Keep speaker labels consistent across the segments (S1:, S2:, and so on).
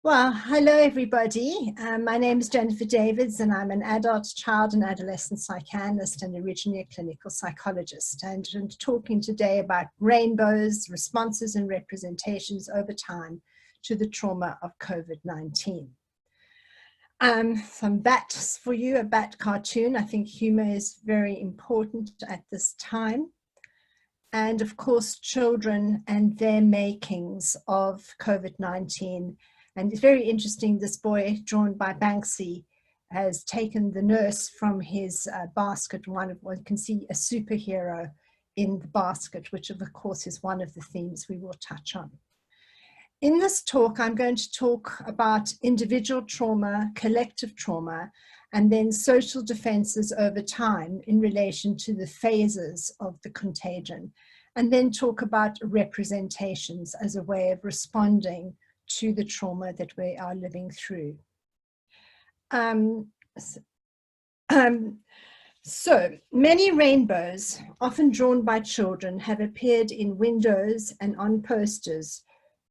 S1: Well, hello everybody. My name is Jennifer Davids and I'm an adult, child and adolescent psychoanalyst and originally a clinical psychologist. And I'm talking today about rainbows, responses and representations over time to the trauma of COVID-19. Some bats for you, a bat cartoon. I think humor is very important at this time. And of course, children and their makings of COVID-19. And it's very interesting, this boy drawn by Banksy has taken the nurse from his basket. One can see a superhero in the basket, which of course is one of the themes we will touch on. In this talk, I'm going to talk about individual trauma, collective trauma, and then social defenses over time in relation to the phases of the contagion, and then talk about representations as a way of responding to the trauma that we are living through. So many rainbows, often drawn by children, have appeared in windows and on posters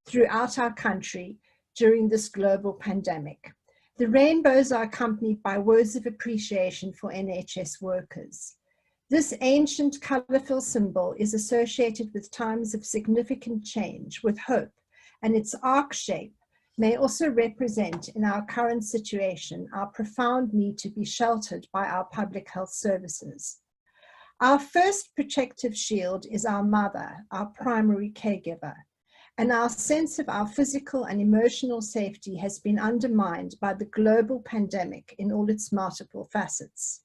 S1: throughout our country during this global pandemic. The rainbows are accompanied by words of appreciation for NHS workers. This ancient, colourful symbol is associated with times of significant change, with hope, and its arc shape may also represent, in our current situation, our profound need to be sheltered by our public health services. Our first protective shield is our mother, our primary caregiver, and our sense of our physical and emotional safety has been undermined by the global pandemic in all its multiple facets.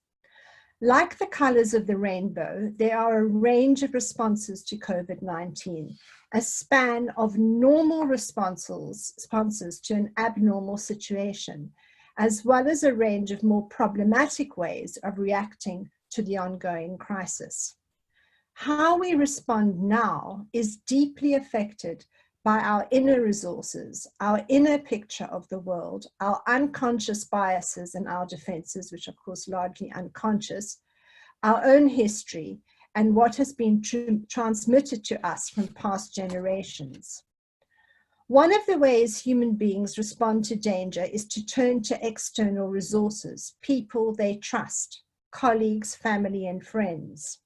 S1: Like the colors of the rainbow, there are a range of responses to COVID-19, a span of normal responses to an abnormal situation, as well as a range of more problematic ways of reacting to the ongoing crisis. How we respond now is deeply affected by our inner resources, our inner picture of the world, our unconscious biases and our defenses, which are of course largely unconscious, our own history, and what has been transmitted to us from past generations. One of the ways human beings respond to danger is to turn to external resources, people they trust, colleagues, family, and friends.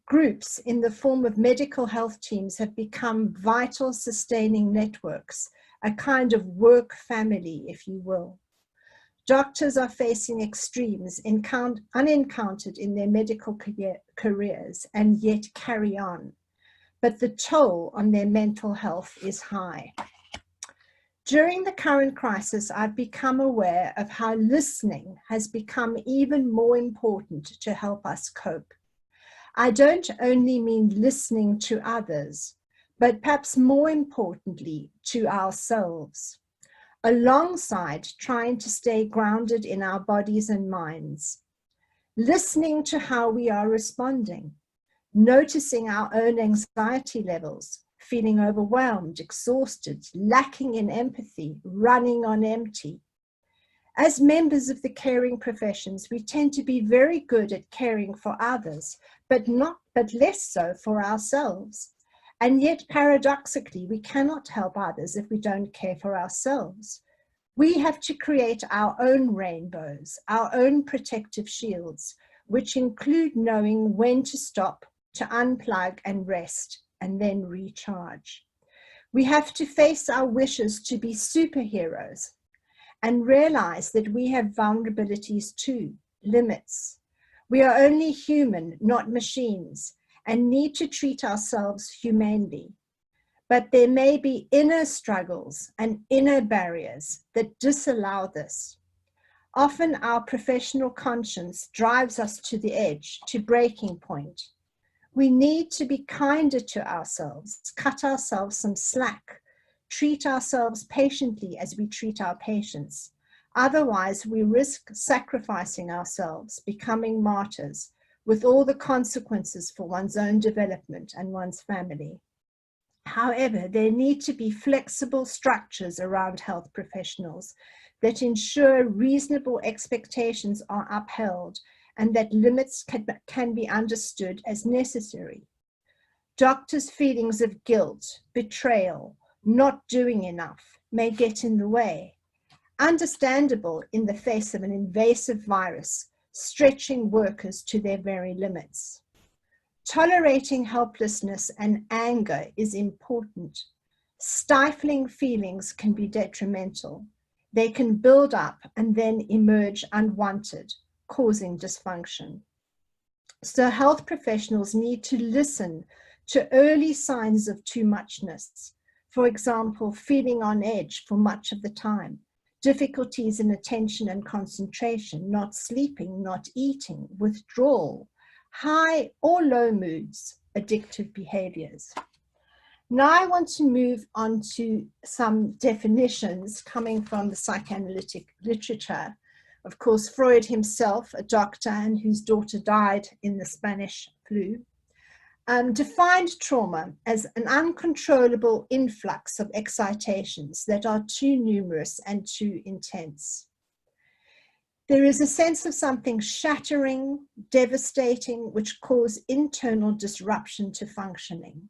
S1: Groups in the form of medical health teams have become vital sustaining networks, a kind of work family, if you will. Doctors are facing extremes unencountered in their medical careers and yet carry on, but the toll on their mental health is high. During the current crisis, I've become aware of how listening has become even more important to help us cope. I don't only mean listening to others, but perhaps more importantly, to ourselves, alongside trying to stay grounded in our bodies and minds, listening to how we are responding, noticing our own anxiety levels, feeling overwhelmed, exhausted, lacking in empathy, running on empty. As members of the caring professions, we tend to be very good at caring for others, but less so for ourselves. And yet, paradoxically, we cannot help others if we don't care for ourselves. We have to create our own rainbows, our own protective shields, which include knowing when to stop, to unplug and rest, and then recharge. We have to face our wishes to be superheroes and realize that we have vulnerabilities too, limits. We are only human, not machines, and need to treat ourselves humanely. But there may be inner struggles and inner barriers that disallow this. Often our professional conscience drives us to the edge, to breaking point. We need to be kinder to ourselves, cut ourselves some slack, treat ourselves patiently as we treat our patients. Otherwise, we risk sacrificing ourselves, becoming martyrs, with all the consequences for one's own development and one's family. However, there need to be flexible structures around health professionals that ensure reasonable expectations are upheld and that limits can be understood as necessary. Doctors' feelings of guilt, betrayal, not doing enough may get in the way. Understandable in the face of an invasive virus stretching workers to their very limits. Tolerating helplessness and anger is important. Stifling feelings can be detrimental. They can build up and then emerge unwanted, causing dysfunction. So health professionals need to listen to early signs of too muchness. For example, feeling on edge for much of the time, difficulties in attention and concentration, not sleeping, not eating, withdrawal, high or low moods, addictive behaviors. Now I want to move on to some definitions coming from the psychoanalytic literature. Of course, Freud himself, a doctor and whose daughter died in the Spanish flu, defined trauma as an uncontrollable influx of excitations that are too numerous and too intense. There is a sense of something shattering, devastating, which cause internal disruption to functioning.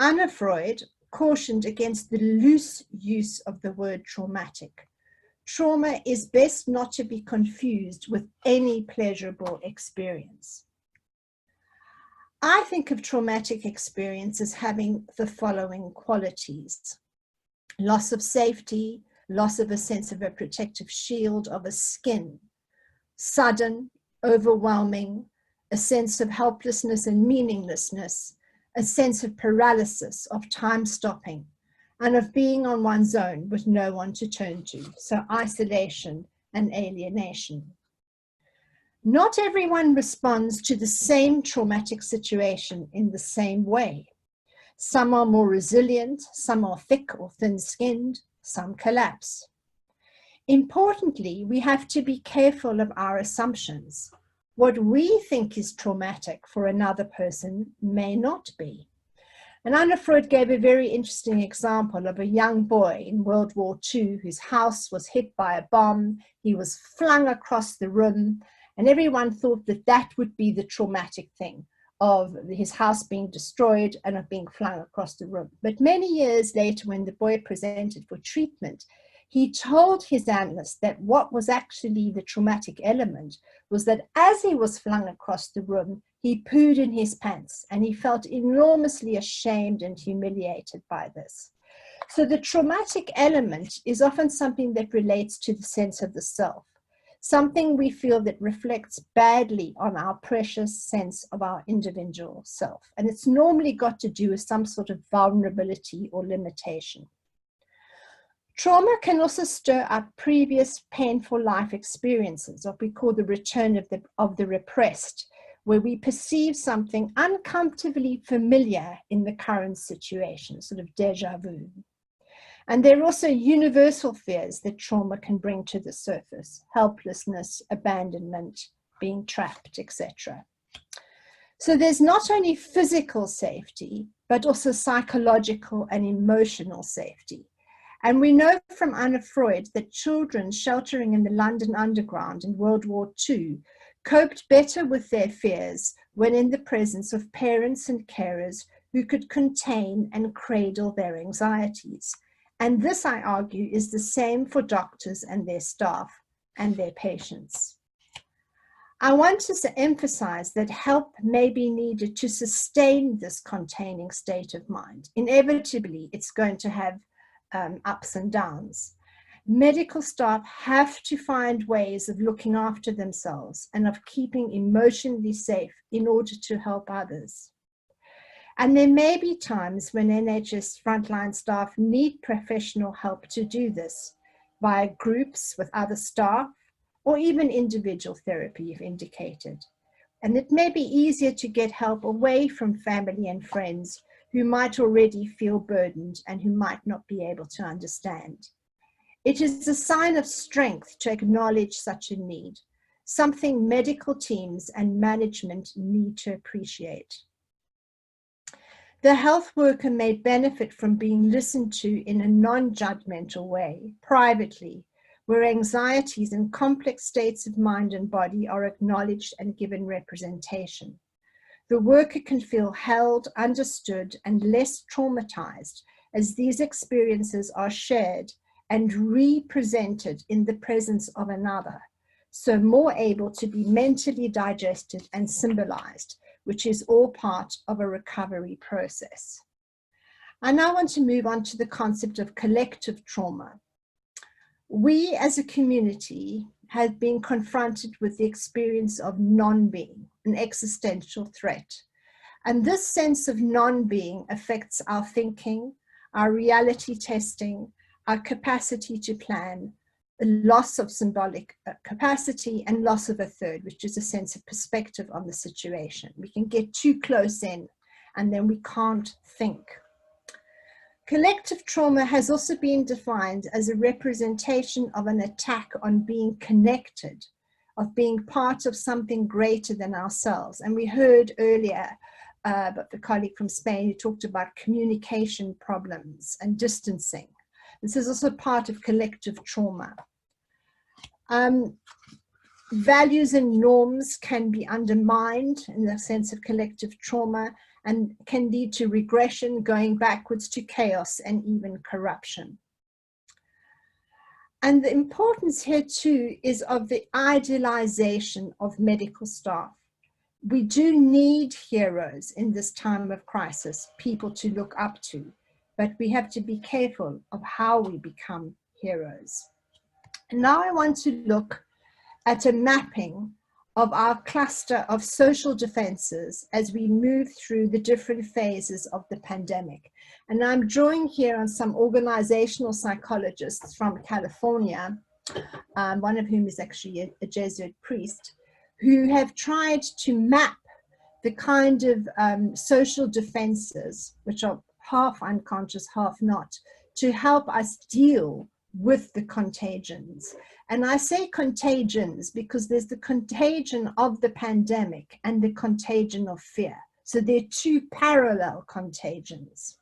S1: Anna Freud cautioned against the loose use of the word traumatic. Trauma is best not to be confused with any pleasurable experience. I think of traumatic experience as having the following qualities: loss of safety, loss of a sense of a protective shield, of a skin, sudden, overwhelming, a sense of helplessness and meaninglessness, a sense of paralysis, of time stopping, and of being on one's own with no one to turn to, so isolation and alienation. Not everyone responds to the same traumatic situation in the same way. Some are more resilient, some are thick or thin-skinned, some collapse. Importantly, we have to be careful of our assumptions. What we think is traumatic for another person may not be. And Anna Freud gave a very interesting example of a young boy in World War II whose house was hit by a bomb. He was flung across the room, and everyone thought that that would be the traumatic thing, of his house being destroyed and of being flung across the room. But many years later, when the boy presented for treatment, he told his analyst that what was actually the traumatic element was that as he was flung across the room, he pooed in his pants, and he felt enormously ashamed and humiliated by this. So the traumatic element is often something that relates to the sense of the self, something we feel that reflects badly on our precious sense of our individual self. And it's normally got to do with some sort of vulnerability or limitation. Trauma can also stir up previous painful life experiences, what we call the return of the repressed, where we perceive something uncomfortably familiar in the current situation, sort of déjà vu. And there are also universal fears that trauma can bring to the surface: helplessness, abandonment, being trapped, etc. So there's not only physical safety, but also psychological and emotional safety. And we know from Anna Freud that children sheltering in the London Underground in World War II coped better with their fears when in the presence of parents and carers who could contain and cradle their anxieties. And this, I argue, is the same for doctors and their staff and their patients. I want to emphasize that help may be needed to sustain this containing state of mind. Inevitably, it's going to have ups and downs. Medical staff have to find ways of looking after themselves and of keeping emotionally safe in order to help others. And there may be times when NHS frontline staff need professional help to do this, via groups with other staff, or even individual therapy if indicated. And it may be easier to get help away from family and friends who might already feel burdened and who might not be able to understand. It is a sign of strength to acknowledge such a need, something medical teams and management need to appreciate. The health worker may benefit from being listened to in a non-judgmental way, privately, where anxieties and complex states of mind and body are acknowledged and given representation. The worker can feel held, understood, and less traumatized as these experiences are shared and represented in the presence of another, so more able to be mentally digested and symbolized, which is all part of a recovery process. I now want to move on to the concept of collective trauma. We as a community have been confronted with the experience of non-being, an existential threat. And this sense of non-being affects our thinking, our reality testing, our capacity to plan, the loss of symbolic capacity, and loss of a third, which is a sense of perspective on the situation. We can get too close in and then we can't think. Collective trauma has also been defined as a representation of an attack on being connected, of being part of something greater than ourselves. And we heard earlier about the colleague from Spain who talked about communication problems and distancing. This is also part of collective trauma. Values and norms can be undermined in the sense of collective trauma and can lead to regression, going backwards to chaos and even corruption. And the importance here too is of the idealization of medical staff. We do need heroes in this time of crisis, people to look up to, but we have to be careful of how we become heroes. And now I want to look at a mapping of our cluster of social defenses as we move through the different phases of the pandemic. And I'm drawing here on some organizational psychologists from California, one of whom is actually a Jesuit priest, who have tried to map the kind of social defenses, which are half unconscious, half not, to help us deal with the contagions. And I say contagions because there's the contagion of the pandemic and the contagion of fear. So they're two parallel contagions.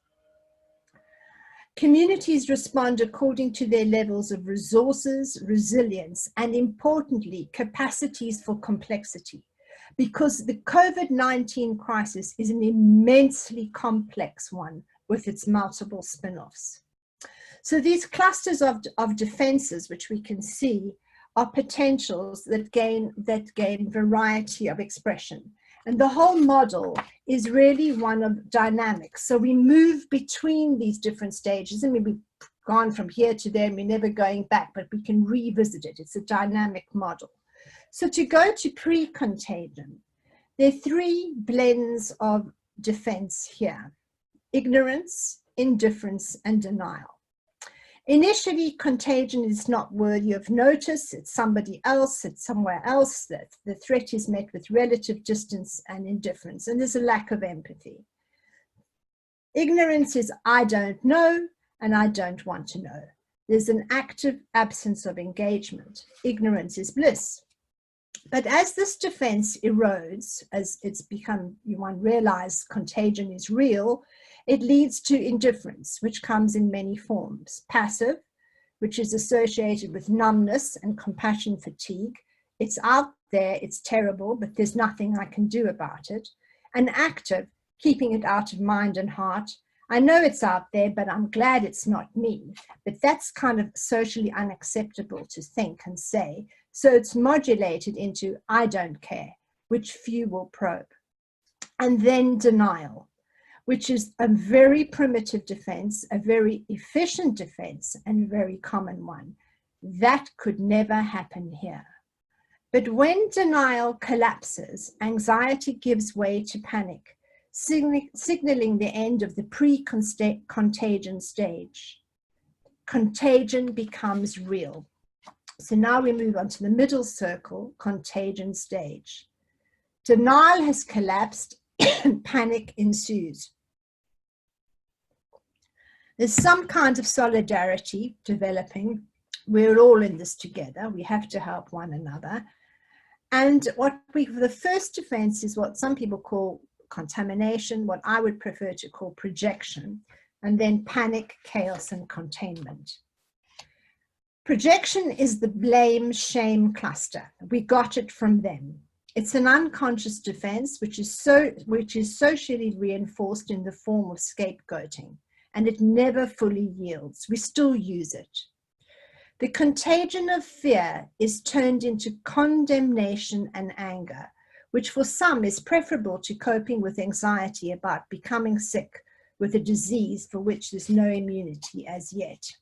S1: Communities respond according to their levels of resources, resilience, and importantly, capacities for complexity. Because the COVID-19 crisis is an immensely complex one with its multiple spin-offs. So these clusters of defenses, which we can see, are potentials that gain variety of expression. And the whole model is really one of dynamics. So we move between these different stages. I mean, we've gone from here to there and we're never going back, but we can revisit it. It's a dynamic model. So to go to pre-contagion, there are three blends of defense here: ignorance, indifference, and denial. Initially, contagion is not worthy of notice. It's somebody else, it's somewhere else. That the threat is met with relative distance and indifference, and there's a lack of empathy. Ignorance is I don't know, and I don't want to know. There's an active absence of engagement. Ignorance is bliss. But as this defense erodes, as it's become, one realizes contagion is real, it leads to indifference, which comes in many forms. Passive, which is associated with numbness and compassion fatigue. It's out there, it's terrible, but there's nothing I can do about it. And active, keeping it out of mind and heart. I know it's out there, but I'm glad it's not me. But that's kind of socially unacceptable to think and say. So it's modulated into I don't care, which few will probe. And then denial, which is a very primitive defense, a very efficient defense, and a very common one. That could never happen here. But when denial collapses, anxiety gives way to panic, signaling the end of the pre-contagion stage. Contagion becomes real. So now we move on to the middle circle, contagion stage. Denial has collapsed and panic ensues. There's some kind of solidarity developing. We're all in this together. We have to help one another. And the first defense is what some people call contamination, what I would prefer to call projection, and then panic, chaos, and containment. Projection is the blame shame cluster. We got it from them. It's an unconscious defense which is socially reinforced in the form of scapegoating. and it never fully yields. We still use it. The contagion of fear is turned into condemnation and anger, which for some is preferable to coping with anxiety about becoming sick with a disease for which there's no immunity as yet.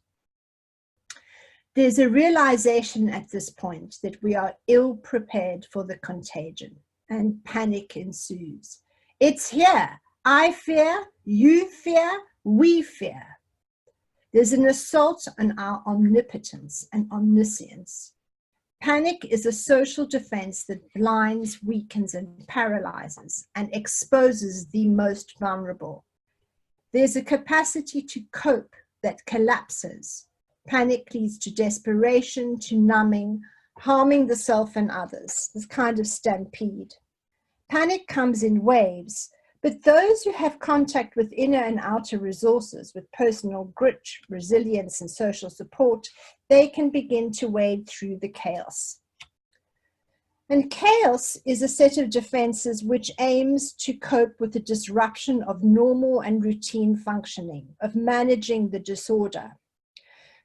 S1: There's a realization at this point that we are ill prepared for the contagion, and panic ensues. It's here. I fear, you fear, we fear. There's an assault on our omnipotence and omniscience. Panic is a social defense that blinds, weakens, and paralyzes, and exposes the most vulnerable. There's a capacity to cope that collapses. Panic leads to desperation, to numbing, harming the self and others, this kind of stampede. Panic comes in waves, but those who have contact with inner and outer resources, with personal grit, resilience, and social support, they can begin to wade through the chaos. And chaos is a set of defenses which aims to cope with the disruption of normal and routine functioning, of managing the disorder.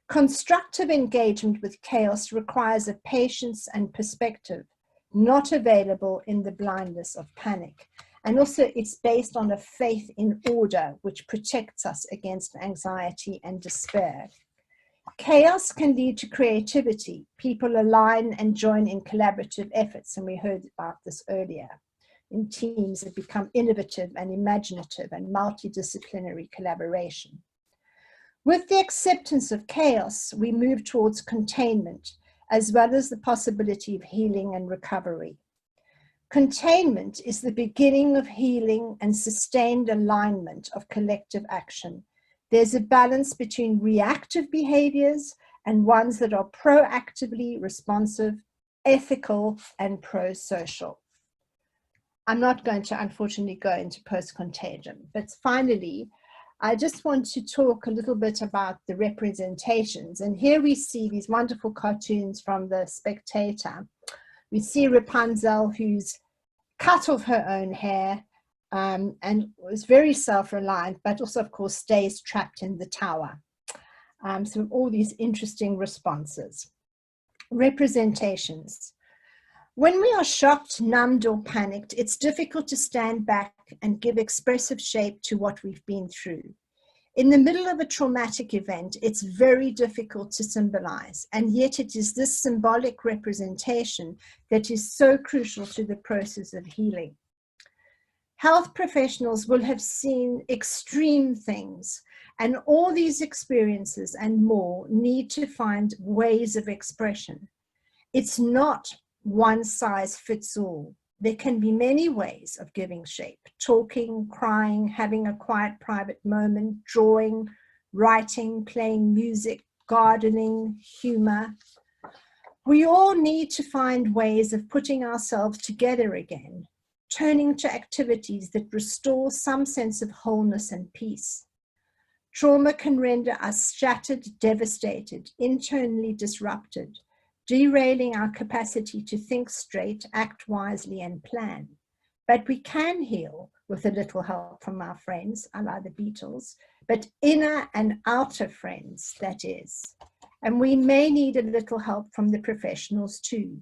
S1: Constructive engagement with chaos requires a patience and perspective not available in the blindness of panic. And also it's based on a faith in order, which protects us against anxiety and despair. Chaos can lead to creativity. People align and join in collaborative efforts, and we heard about this earlier. In teams that become innovative and imaginative and multidisciplinary collaboration. With the acceptance of chaos, we move towards containment, as well as the possibility of healing and recovery. Containment is the beginning of healing and sustained alignment of collective action. There's a balance between reactive behaviors and ones that are proactively responsive, ethical, and pro-social. I'm not going to, unfortunately, go into post-contagion, but finally, I just want to talk a little bit about the representations. And here we see these wonderful cartoons from The Spectator. We see Rapunzel, who's cut off her own hair and was very self-reliant, but also, of course, stays trapped in the tower. So all these interesting responses. Representations. When we are shocked, numbed, or panicked, it's difficult to stand back and give expressive shape to what we've been through. In the middle of a traumatic event, it's very difficult to symbolize, and yet it is this symbolic representation that is so crucial to the process of healing. Health professionals will have seen extreme things, and all these experiences and more need to find ways of expression. It's not one size fits all. There can be many ways of giving shape: talking, crying, having a quiet private moment, drawing, writing, playing music, gardening, humor. We all need to find ways of putting ourselves together again, turning to activities that restore some sense of wholeness and peace. Trauma can render us shattered, devastated, internally disrupted, derailing our capacity to think straight, act wisely, and plan. But we can heal with a little help from our friends, a la the Beatles, but inner and outer friends, that is. And we may need a little help from the professionals too.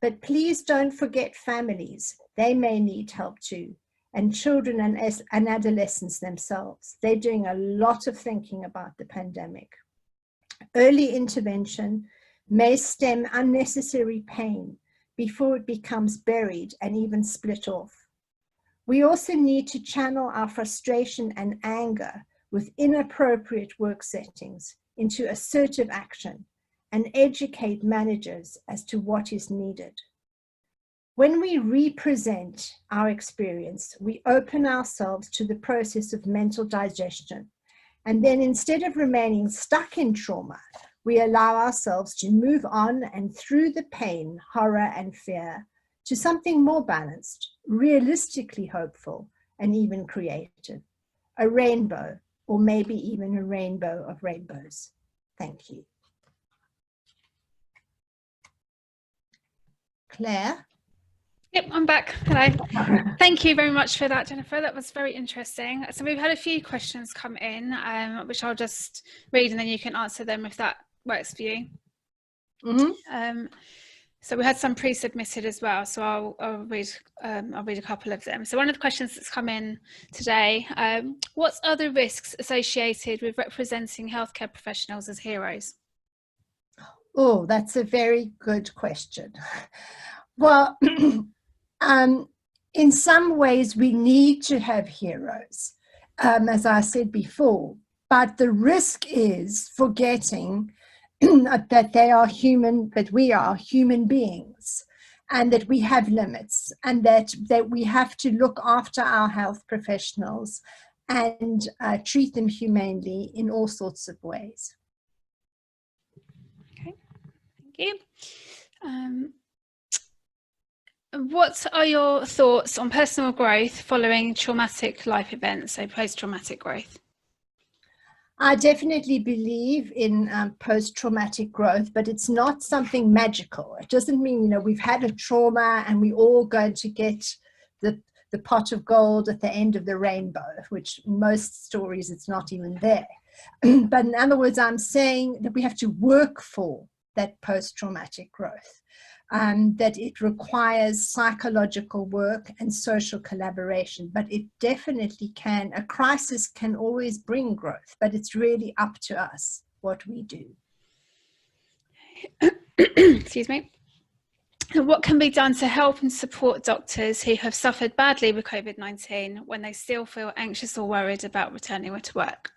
S1: But please don't forget families. They may need help too. And children and adolescents themselves. They're doing a lot of thinking about the pandemic. Early intervention may stem unnecessary pain before it becomes buried and even split off. We also need to channel our frustration and anger with inappropriate work settings into assertive action and educate managers as to what is needed. When we represent our experience, we open ourselves to the process of mental digestion. And then instead of remaining stuck in trauma, we allow ourselves to move on and through the pain, horror, and fear to something more balanced, realistically hopeful, and even creative. A rainbow, or maybe even a rainbow of rainbows. Thank you. Claire?
S2: Yep, I'm back. Hello. Thank you very much for that, Jennifer. That was very interesting. So we've had a few questions come in, which I'll just read and then you can answer them if that works for you.
S1: Mm-hmm.
S2: So we had some pre-submitted as well, so I'll read a couple of them. So one of the questions that's come in today, what are the risks associated with representing healthcare professionals as heroes?
S1: Oh, that's a very good question. Well, in some ways, we need to have heroes, as I said before, but the risk is forgetting that they are human, that we are human beings, and that we have limits, and that we have to look after our health professionals and treat them humanely in all sorts of ways.
S2: Okay, thank you. What are your thoughts on personal growth following traumatic life events, so post-traumatic growth?
S1: I definitely believe in post-traumatic growth, but it's not something magical. It doesn't mean, we've had a trauma and we're all going to get the pot of gold at the end of the rainbow, which in most stories, it's not even there. But in other words, I'm saying that we have to work for that post-traumatic growth. That it requires psychological work and social collaboration, but it definitely can. A crisis can always bring growth, but it's really up to us what we do.
S2: Excuse me. What can be done to help and support doctors who have suffered badly with COVID-19 when they still feel anxious or worried about returning to work?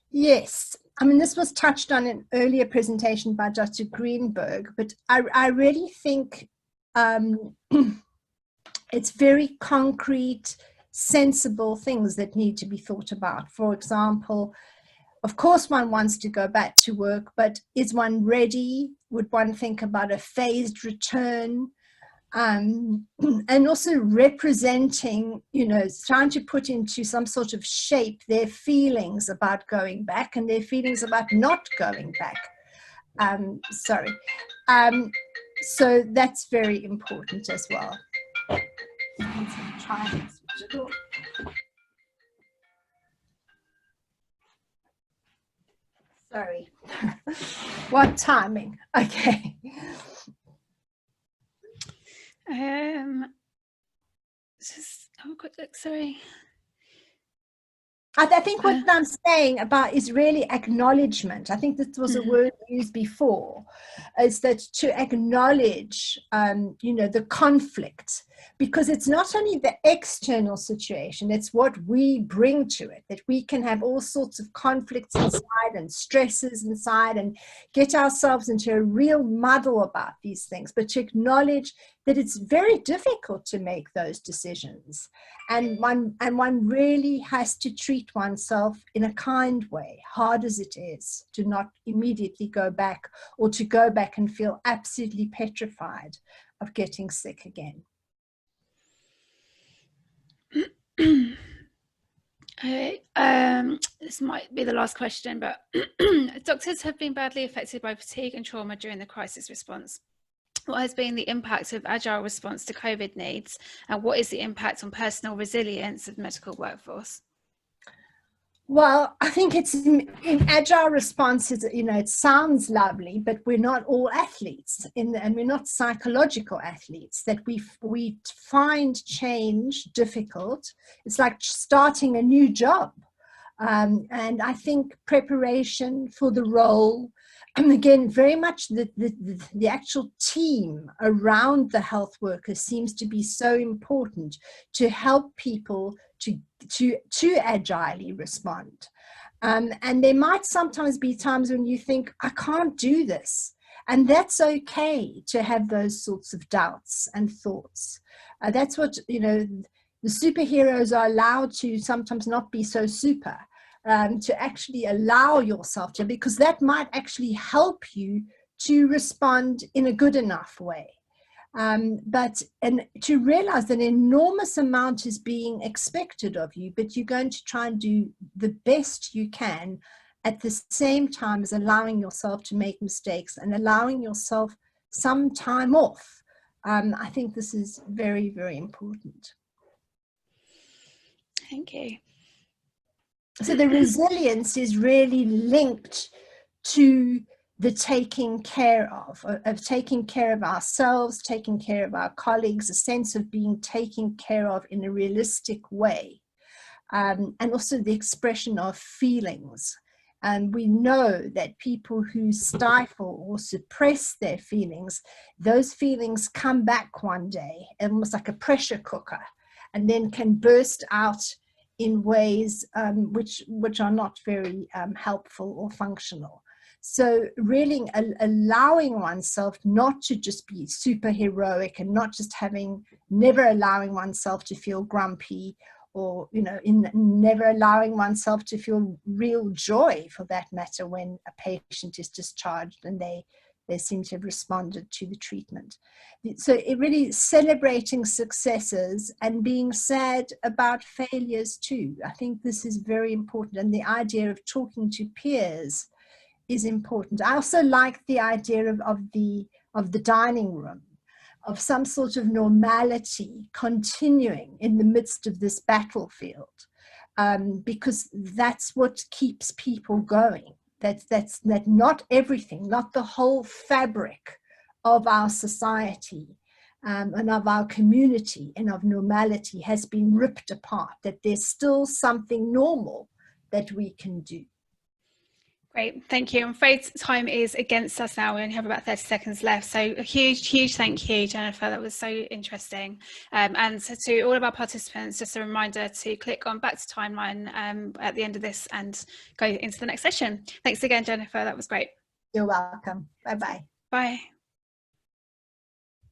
S1: Yes. I mean, this was touched on in an earlier presentation by Dr. Greenberg, but I really think it's very concrete, sensible things that need to be thought about. For example, of course, one wants to go back to work, but is one ready? Would one think about a phased return? And also representing, trying to put into some sort of shape their feelings about going back and their feelings about not going back. So that's very important as well. Sorry. What timing? Okay.
S2: Just have a quick look, sorry.
S1: I think what I'm saying about is really acknowledgement. I think this was a word used before, is that to acknowledge, the conflict, because it's not only the external situation, it's what we bring to it, that we can have all sorts of conflicts inside and stresses inside and get ourselves into a real muddle about these things, but to acknowledge that it's very difficult to make those decisions. And one really has to treat oneself in a kind way, hard as it is, to not immediately go back or to go back and feel absolutely petrified of getting sick again.
S2: This might be the last question, but doctors have been badly affected by fatigue and trauma during the crisis response. What has been the impact of agile response to COVID needs, and what is the impact on personal resilience of the medical workforce?
S1: Well, I think it's in agile responses, it sounds lovely, but we're not all athletes and we're not psychological athletes, that we find change difficult. It's like starting a new job. And I think preparation for the role, and again, very much the actual team around the health worker seems to be so important to help people to agilely respond. And there might sometimes be times when you think, I can't do this. And that's okay to have those sorts of doubts and thoughts. That's what, the superheroes are allowed to sometimes not be so super. To actually allow yourself to, because that might actually help you to respond in a good enough way. But to realize that an enormous amount is being expected of you, but you're going to try and do the best you can at the same time as allowing yourself to make mistakes and allowing yourself some time off. I think this is very, very important.
S2: Thank you.
S1: So the resilience is really linked to the taking care of taking care of ourselves, taking care of our colleagues, a sense of being taken care of in a realistic way, and also the expression of feelings. And we know that people who stifle or suppress their feelings, those feelings come back one day, almost like a pressure cooker, and then can burst out in ways which are not very helpful or functional. So really allowing oneself not to just be super heroic and not just never allowing oneself to feel grumpy, or, you know, in never allowing oneself to feel real joy, for that matter, when a patient is discharged and they seem to have responded to the treatment. So it really celebrating successes and being sad about failures too. I think this is very important, and the idea of talking to peers is important. I also like the idea of the dining room, of some sort of normality continuing in the midst of this battlefield, because that's what keeps people going. That not everything, not the whole fabric of our society and of our community and of normality has been ripped apart, that there's still something normal that we can do.
S2: Great, thank you. I'm afraid time is against us now. We only have about 30 seconds left. So a huge thank you, Jennifer. That was so interesting. And so to all of our participants, just a reminder to click on Back to Timeline at the end of this and go into the next session. Thanks again, Jennifer. That was great.
S1: You're welcome. Bye-bye.
S2: Bye.